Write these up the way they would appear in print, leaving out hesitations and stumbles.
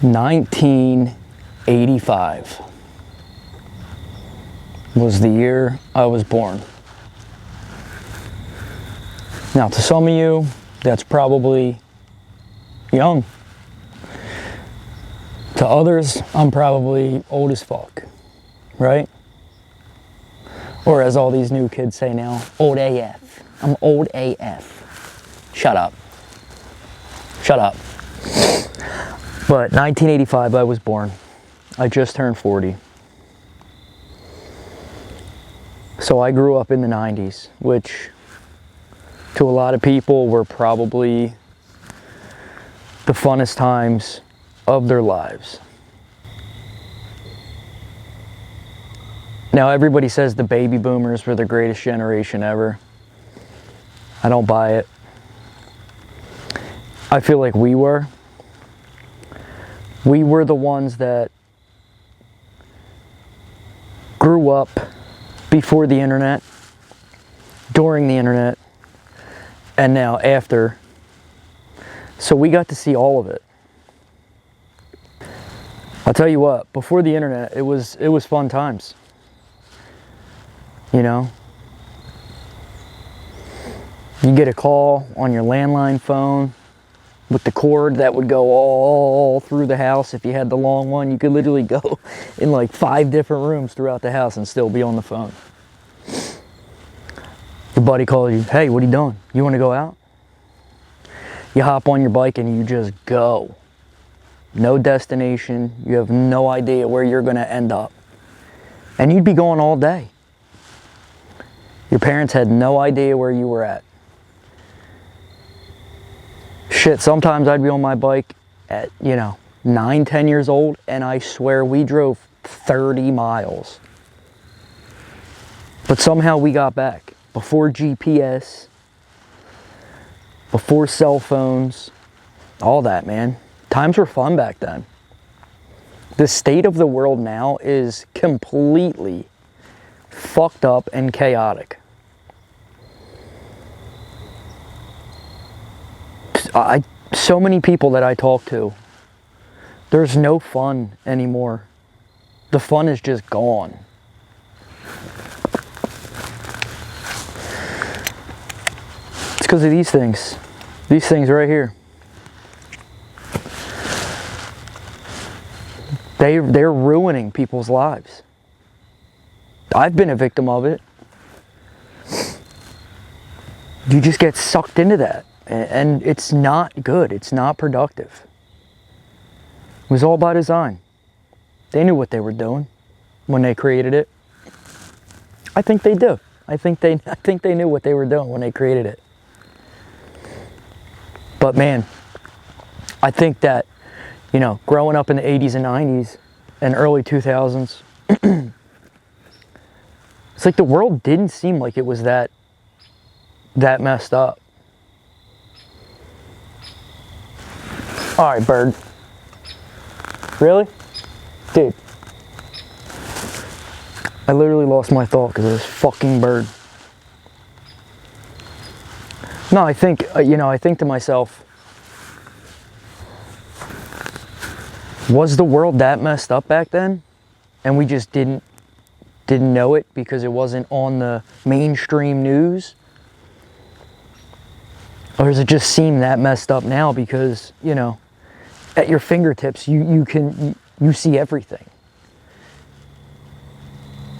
1985 was the year I was born. Now, to some of you, that's probably young. To others, I'm probably old as fuck, right? Or as all these new kids say now, old AF. I'm old AF. Shut up. Shut up. But 1985, I was born. I just turned 40. So I grew up in the 90s, which to a lot of people were probably the funnest times of their lives. Now, everybody says the baby boomers were the greatest generation ever. I don't buy it. I feel like we were. We were the ones that grew up before the internet, during the internet, and now after. So we got to see all of it. I'll tell you what, before the internet, it was fun times. You know? You get a call on your landline phone with the cord that would go all through the house. If you had the long one, you could literally go in like 5 different rooms throughout the house and still be on the phone. Your buddy calls you, hey, what are you doing? You want to go out? You hop on your bike and you just go. No destination. You have no idea where you're going to end up. And you'd be going all day. Your parents had no idea where you were at. Shit, sometimes I'd be on my bike at, 9, 10 years old, and I swear we drove 30 miles. But somehow we got back. Before GPS, before cell phones, all that, man. Times were fun back then. The state of the world now is completely fucked up and chaotic. So many people that I talk to, there's no fun anymore. The fun is just gone. It's because of these things. These things right here. They're ruining people's lives. I've been a victim of it. You just get sucked into that. And it's not good. It's not productive. It was all by design. They knew what they were doing when they created it. I think they do. I think they knew what they were doing when they created it. But man, I think that, growing up in the 80s and 90s and early 2000s, it's like the world didn't seem like it was that messed up. All right, bird. Really? Dude. I literally lost my thought because of this fucking bird. No, I think, I think to myself, was the world that messed up back then? And we just didn't know it because it wasn't on the mainstream news? Or does it just seem that messed up now because, at your fingertips, you see everything.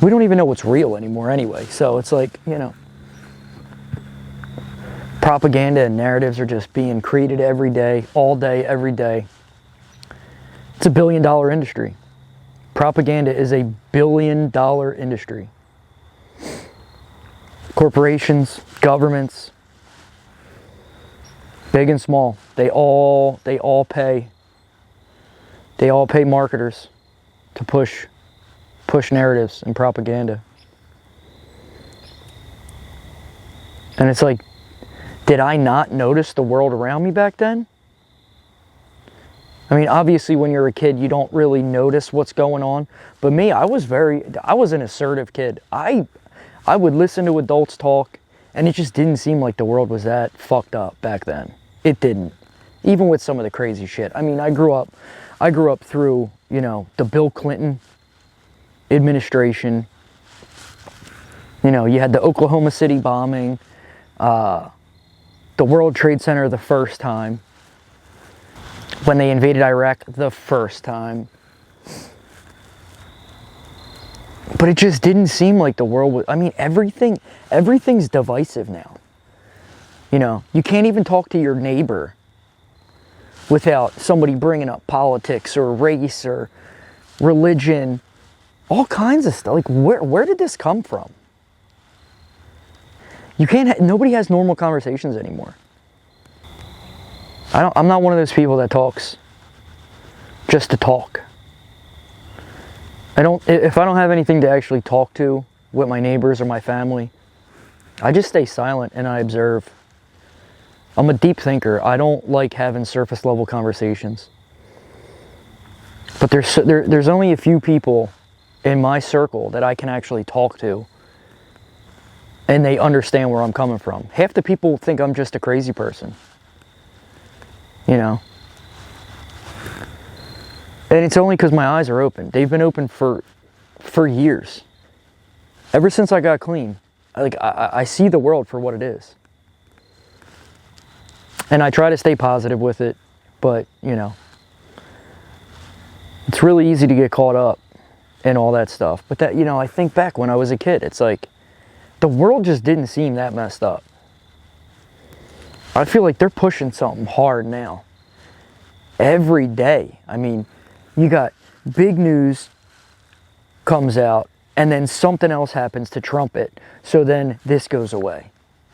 We don't even know what's real anymore anyway. So it's like, propaganda and narratives are just being created every day, all day, every day. It's $1 billion industry. Propaganda is $1 billion industry. Corporations, governments, big and small, they all pay marketers to push narratives and propaganda. And it's like, did I not notice the world around me back then? I mean, obviously when you're a kid, you don't really notice what's going on. But me, I was an assertive kid. I would listen to adults talk, and it just didn't seem like the world was that fucked up back then. It didn't. even with some of the crazy shit. I mean, I grew up through, you know, the Bill Clinton administration. You know, you had the Oklahoma City bombing, the World Trade Center the first time, when they invaded Iraq the first time. But it just didn't seem like the world was, I mean, everything's divisive now. You know, you can't even talk to your neighbor without somebody bringing up politics or race or religion, all kinds of stuff. Like, where did this come from? You can't, nobody has normal conversations anymore. I'm not one of those people that talks just to talk. If I don't have anything to actually talk to with my neighbors or my family, I just stay silent and I observe. I'm a deep thinker. I don't like having surface level conversations. But there's only a few people in my circle that I can actually talk to and they understand where I'm coming from. Half the people think I'm just a crazy person. You know? And it's only because my eyes are open. They've been open for years. Ever since I got clean. I see the world for what it is. And I try to stay positive with it, but, you know, it's really easy to get caught up in all that stuff. But that, you know, I think back when I was a kid, it's like, the world just didn't seem that messed up. I feel like they're pushing something hard now. Every day. I mean, you got big news comes out, and then something else happens to trump it. So then this goes away.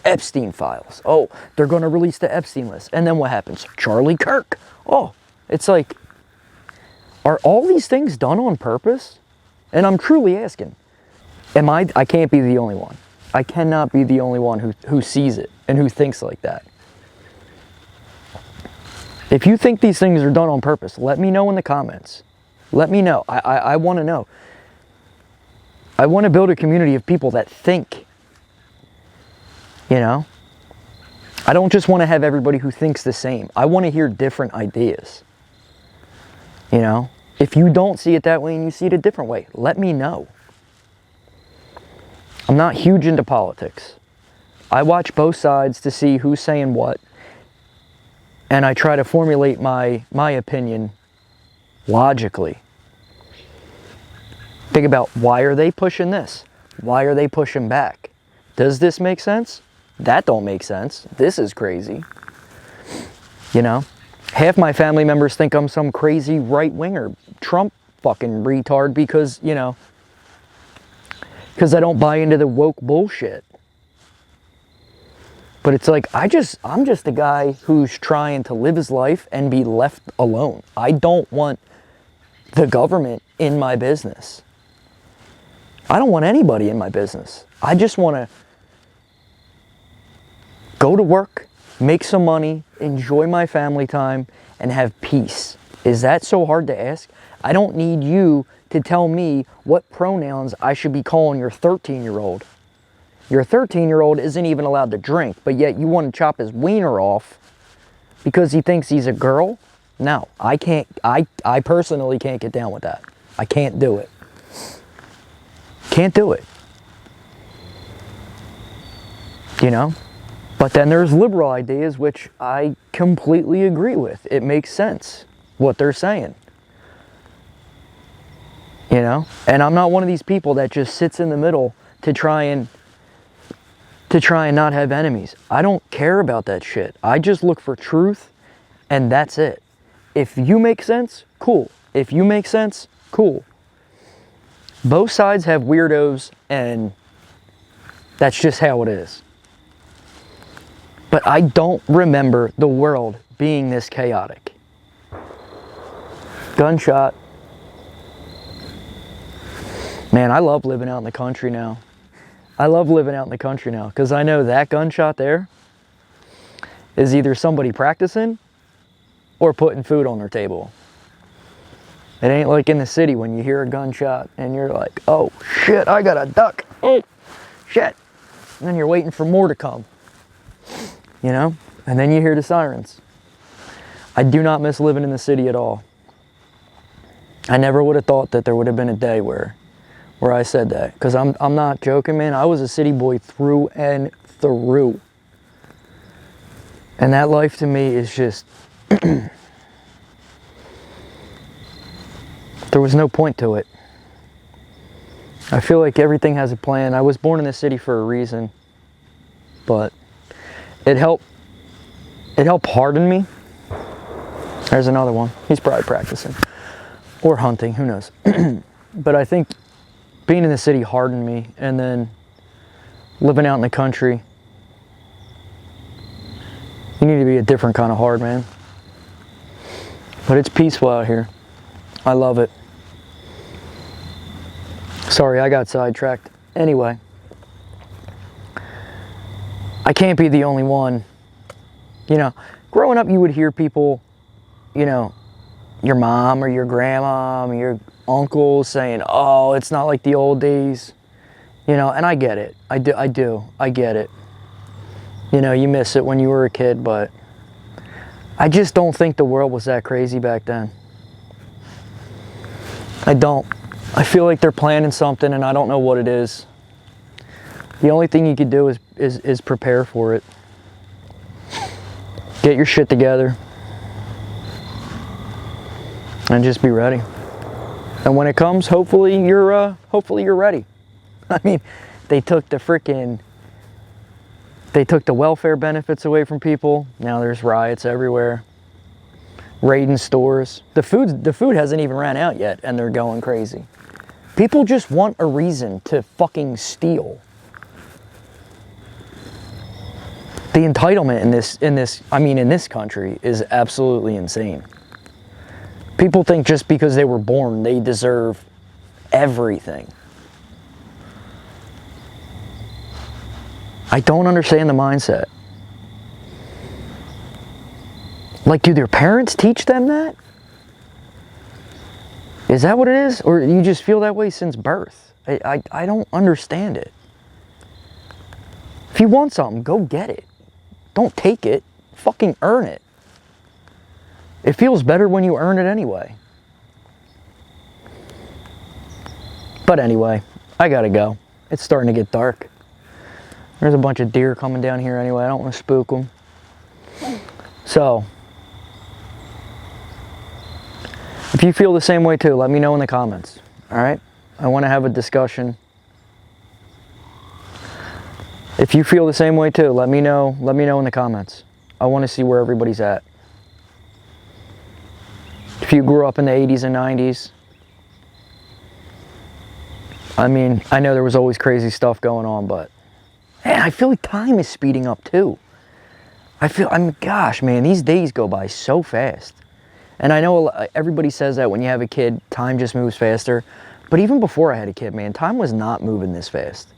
Epstein files. Oh, they're going to release the Epstein list. And then what happens? Charlie Kirk. Oh, it's like, are all these things done on purpose? And I'm truly asking, I can't be the only one. I cannot be the only one who sees it and who thinks like that. If you think these things are done on purpose, let me know in the comments. Let me know. I want to know. I want to build a community of people that think. You know? I don't just want to have everybody who thinks the same. I want to hear different ideas. You know? If you don't see it that way and you see it a different way, let me know. I'm not huge into politics. I watch both sides to see who's saying what. And I try to formulate my opinion logically. Think about, why are they pushing this? Why are they pushing back? Does this make sense? That don't make sense. This is crazy. You know? Half my family members think I'm some crazy right-winger, Trump fucking retard because, you know, because I don't buy into the woke bullshit. But it's like, I'm just a guy who's trying to live his life and be left alone. I don't want the government in my business. I don't want anybody in my business. I just want to go to work, make some money, enjoy my family time, and have peace. Is that so hard to ask? I don't need you to tell me what pronouns I should be calling your 13-year-old. Your 13-year-old isn't even allowed to drink, but yet you want to chop his wiener off because he thinks he's a girl? No, I can't. I personally can't get down with that. I can't do it. Can't do it. You know? But then there's liberal ideas, which I completely agree with. It makes sense, what they're saying. You know? And I'm not one of these people that just sits in the middle to try and not have enemies. I don't care about that shit. I just look for truth, and that's it. If you make sense, cool. If you make sense, cool. Both sides have weirdos, and that's just how it is. But I don't remember the world being this chaotic. Gunshot. Man, I love living out in the country now. I love living out in the country now because I know that gunshot there is either somebody practicing or putting food on their table. It ain't like in the city when you hear a gunshot and you're like, oh shit, I gotta duck. Oh shit. And then you're waiting for more to come. You know? And then you hear the sirens. I do not miss living in the city at all. I never would have thought that there would have been a day where I said that. Because I'm not joking, man. I was a city boy through and through. And that life to me is just... there was no point to it. I feel like everything has a plan. I was born in the city for a reason. But it helped harden me. There's another one. He's probably practicing. Or hunting, who knows. But I think being in the city hardened me, and then living out in the country, you need to be a different kind of hard, man. But it's peaceful out here. I love it. Sorry, I got sidetracked. Anyway, I can't be the only one. You know, growing up you would hear people, you know, your mom or your grandma or your uncle saying, oh, it's not like the old days. You know, and I get it. I get it. You know, you miss it when you were a kid, but I just don't think the world was that crazy back then. I don't. I feel like they're planning something and I don't know what it is. The only thing you could do is prepare for it. Get your shit together. And just be ready. And when it comes, hopefully you're ready. I mean, they took the welfare benefits away from people. Now there's riots everywhere. Raiding stores. The food hasn't even ran out yet and they're going crazy. People just want a reason to fucking steal. The entitlement in this country is absolutely insane. People think just because they were born, they deserve everything. I don't understand the mindset. Like, do their parents teach them that? Is that what it is? Or you just feel that way since birth? I don't understand it. If you want something, go get it. Don't take it. Fucking earn it. It feels better when you earn it anyway. But anyway, I gotta go. It's starting to get dark. There's a bunch of deer coming down here anyway. I don't want to spook them. So, if you feel the same way too, let me know in the comments. Alright? I want to have a discussion. If you feel the same way too, let me know in the comments. I want to see where everybody's at. If you grew up in the 80s and 90s, I mean, I know there was always crazy stuff going on, but man, I feel like time is speeding up too. Gosh, man, these days go by so fast. And I know everybody says that when you have a kid, time just moves faster. But even before I had a kid, man, time was not moving this fast.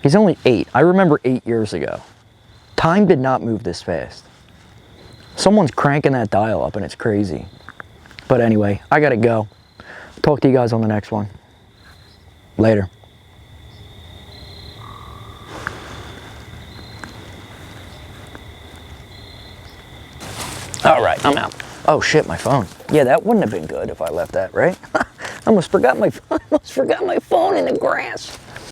He's only 8. I remember 8 years ago. Time did not move this fast. Someone's cranking that dial up and it's crazy. But anyway, I gotta go. Talk to you guys on the next one. Later. All right, I'm out. Oh shit, my phone. Yeah, that wouldn't have been good if I left that, right? I almost forgot my phone in the grass.